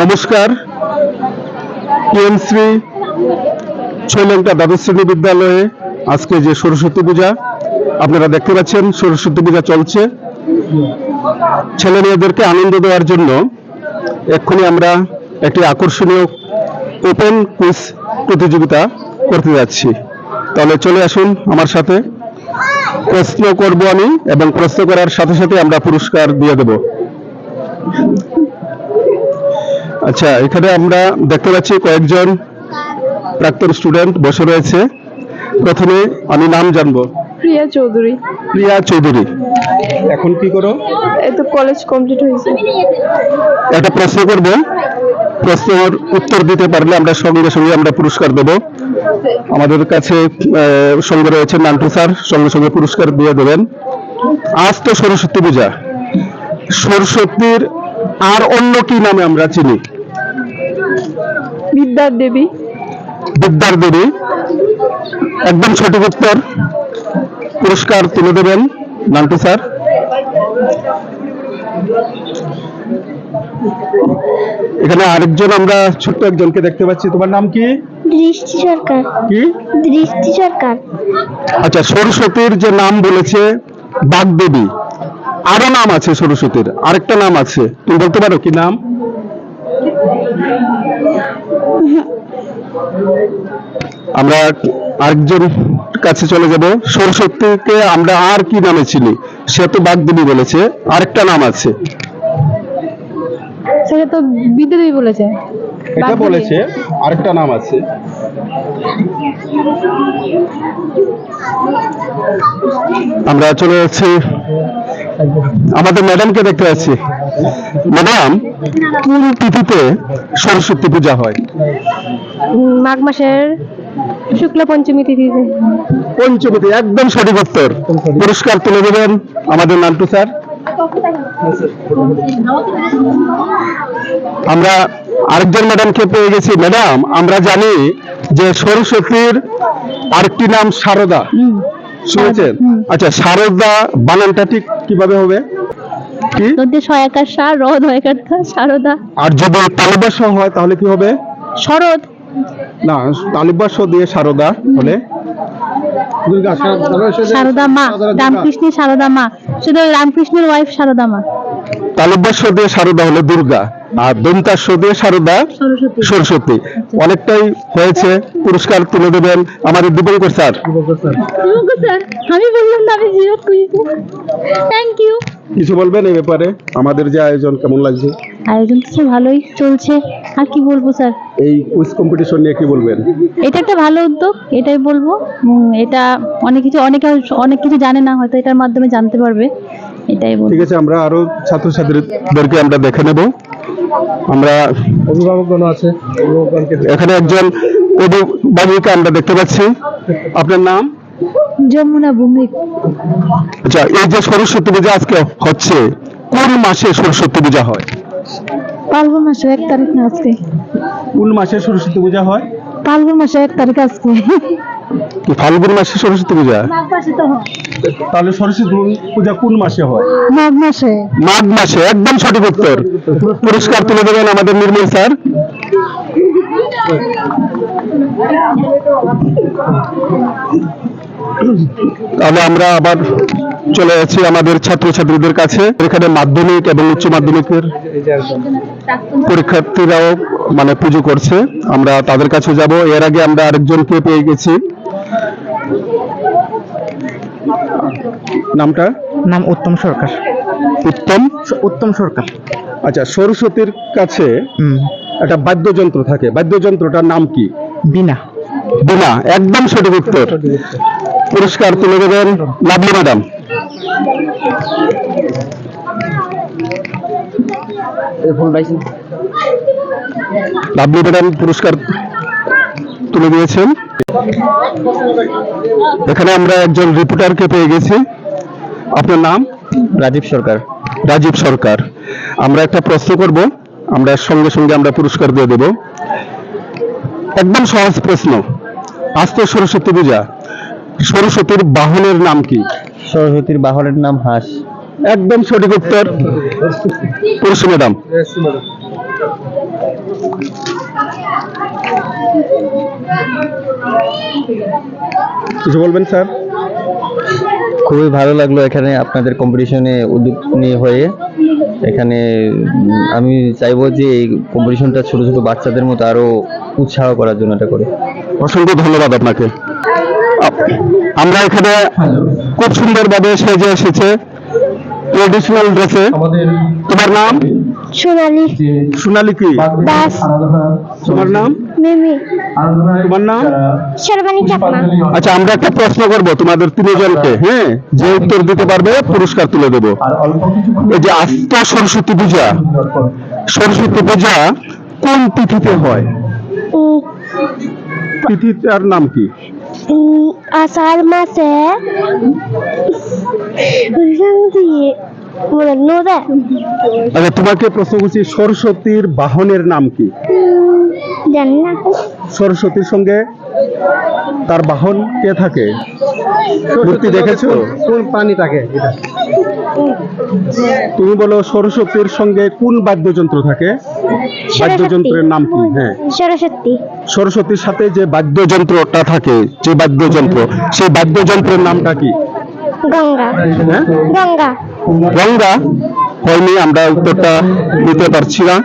নমস্কার। টিএমসি ছয়লেঙ্কা দ্বাদশ শ্রেণী বিদ্যালয়ে আজকে যে সরস্বতী পূজা আপনারা দেখতে পাচ্ছেন, সরস্বতী পূজা চলছে। ছেলে মেয়েদেরকে আনন্দ দেওয়ার জন্য এক্ষুনি আমরা একটি আকর্ষণীয় ওপেন কুইজ প্রতিযোগিতা করতে যাচ্ছি। তাহলে চলে আসুন আমার সাথে। প্রশ্ন করব আমি এবং প্রশ্ন করার সাথে সাথে আমরা পুরস্কার দিয়ে দেব। আচ্ছা, এখানে আমরা দেখতে পাচ্ছি কয়েকজন প্রাক্তন স্টুডেন্ট বসে রয়েছে। প্রথমে আমি নাম জানবো। প্রিয়া চৌধুরী। প্রিয়া চৌধুরী, এখন কি করো? এই তো কলেজ কমপ্লিট হয়েছে। একটা প্রশ্ন করব, প্রশ্নের উত্তর দিতে পারলে আমরা সঙ্গে সঙ্গে আমরা পুরস্কার দেব। আমাদের কাছে সঙ্গে রয়েছে নান্টু স্যার, সঙ্গে সঙ্গে পুরস্কার দিয়ে দেবেন। আজ তো সরস্বতী পূজা, সরস্বতীর আর অন্য কি নামে আমরা চিনি? বিদ্যার দেবী। বিদ্যার দেবী, একদম সঠিক উত্তর। পুরস্কার তুলে দেবেন নান্টু স্যার। এখানে আরেকজন আমরা ছোট্ট একজনকে দেখতে পাচ্ছি। তোমার নাম কি? দৃষ্টি সরকার। কি? দৃষ্টি সরকার। আচ্ছা, সরস্বতীর যে নাম বলেছে বাগদেবী, আরো নাম আছে সরস্বতীর, আরেকটা নাম আছে, তুমি বলতে পারো কি নাম? আমরা আরেকজন কাছে চলে যাব। সরস্বতীকে আমরা আর কি নামে চিনি? সে তো বাগদেবী বলেছে, আরেকটা নাম আছে। সেটা তো বিদ্যা দেবী বলেছে। এটা বলেছে, আরেকটা নাম আছে। আমরা চলে যাচ্ছি, আমাদের ম্যাডামকে দেখতে পাচ্ছি। ম্যাডাম, কোন তিথিতে সরস্বতী পূজা হয়? মাঘ মাসের শুক্লা পঞ্চমী তিথিতে। পঞ্চমীতে, একদম সঠিক উত্তর। পুরস্কার তুলে দেবেন আমাদের নান্টু স্যার। আমরা আরেকজন ম্যাডামকে পেয়ে গেছি। ম্যাডাম, আমরা জানি যে সরস্বতীর আরেকটি নাম শারদা, শুনেছেন? আচ্ছা, শারদা বানানটা ঠিক কিভাবে হবে? কি? সহায়কার সার রদ হয়কার শারদা। আর যদি তালব্য স হয় তাহলে কি হবে? শরৎ। না, তালব্য স দিয়ে শারদা হলে শারদা মা, রামকৃষ্ণের শারদা মা, শুধু রামকৃষ্ণের ওয়াইফ শারদা মা। তালব্য স দিয়ে শারদা হলে দুর্গা, আর দন্তাস দিয়ে শারদা সরস্বতী। অনেকটাই হয়েছে। পুরস্কার তুলে দেবেন আমাদের দীপঙ্কর স্যার। আমি বললাম না, আমি জিরো করেছি। Thank you. কিছু বলবেন এই ব্যাপারে? আমাদের যে আয়োজন কেমন লাগছে? আয়োজন তো ভালোই চলছে, আর কি বলবো স্যার। এই কুইজ কম্পিটিশন নিয়ে কি বলবেন? এটা একটা ভালো উদ্যোগ, এটাই বলবো। এটা অনেক কিছু জানে না, হয়তো এটার মাধ্যমে জানতে পারবে, এটাই বলবো। ঠিক আছে, আমরা আরো ছাত্রছাত্রীদেরকে আমরা দেখে নেব। আমরা অভিভাবকগণ আছে, এখানে একজন অভিভাবিকা আমরা দেখতে পাচ্ছি। আপনার নাম? যমুনা ভৌমিক। আচ্ছা, এই যে সরস্বতী পূজা আজকে হচ্ছে, কোন মাসে সরস্বতী পূজা হয়? ফাল্গুন মাসে 1 তারিখ না আজকে? কোন মাসে সরস্বতী পূজা হয়? ফাল্গুন মাসে 1 তারিখ আজকে। কি ফাল্গুন মাসে সরস্বতী পূজা? মাঘ মাসে তো হয়। তাহলে সরস্বতী পূজা কোন মাসে হয়? মাঘ মাসে। মাঘ মাসে, একদম সঠিক উত্তর। পুরস্কার তুলে দেবেন আমাদের নির্মল স্যার। তাহলে আমরা আবার চলে যাচ্ছি আমাদের ছাত্রছাত্রীদের কাছে। এখানে মাধ্যমিক এবং উচ্চ মাধ্যমিকের পরীক্ষার্থীরাও পুজো করছে, আমরা তাদের কাছে যাব। এর আগে আমরা আরেকজনকে পেয়ে গেছি। নামটা? নাম উত্তম সরকার। উত্তম সরকার। আচ্ছা, সরস্বতীর কাছে একটা বাদ্যযন্ত্র থাকে, বাদ্যযন্ত্রটার নাম কি? বিনা। বিনা, একদম সঠিক উত্তর। পুরস্কার তুলে দেবেন লাভলি ম্যাডাম। লাভলি ম্যাডাম পুরস্কার তুলে দিয়েছেন। এখানে আমরা একজন রিপোর্টারকে পেয়ে গেছি। আপনার নাম? রাজীব সরকার। রাজীব সরকার। আমরা একটা প্রশ্ন করব, আমরা সঙ্গে সঙ্গে আমরা পুরস্কার দিয়ে দেব। একদম সহজ প্রশ্ন। আজ তো সরস্বতী পূজা, সরস্বতীর বাহনের নাম কি? সরস্বতীর বাহনের নাম হাঁস। একদম সঠিক উত্তর। পুরুষ ম্যাডাম। কিছু বলবেন স্যার? খুবই ভালো লাগলো এখানে আপনাদের কম্পিটিশনে উদ্যোগ নিয়ে হয়ে। এখানে আমি চাইবো যে এই কম্পিটিশনটা ছোট ছোট বাচ্চাদের মতো আরো উৎসাহ করার জন্য এটা করে। অসংখ্য ধন্যবাদ আপনাকে। আমরা এখানে খুব সুন্দরভাবে সেজে এসেছে ট্রেডিশনাল ড্রেসে। তোমার নাম? সোনালি সোনালী কি? দাস। তোমার নাম? মিমি তোমার নাম? শেরবানি চাকমা। আচ্ছা, আমরা একটা প্রশ্ন করব তোমাদের তিনজনকে, হ্যাঁ? যে উত্তর দিতে পারবে পুরস্কার তুলে দেব। এই যে আজকে সরস্বতী পূজা, সরস্বতী পূজা কোন তিথিতে হয়? তিথিটার নাম কি? আষাঢ় মাসে আচ্ছা, তোমাকে প্রশ্ন করছি, সরস্বতীর বাহনের নাম কি? জানি না। সরস্বতীর সঙ্গে তার বাহন কে থাকে? মূর্তি দেখেছো? কোন প্রাণী থাকে? তুমি বলো সরস্বতীর সঙ্গে কোন বাদ্যযন্ত্র থাকে? বাদ্যযন্ত্রের নাম কি? হ্যাঁ, সরস্বতী। সরস্বতীর সাথে যে বাদ্যযন্ত্রটা থাকে, যে বাদ্যযন্ত্র, সেই বাদ্যযন্ত্রের নামটা কি? গঙ্গা। হ্যাঁ, গঙ্গা। গঙ্গা হয়নি, আমরা উত্তরটা দিতে পারছি না।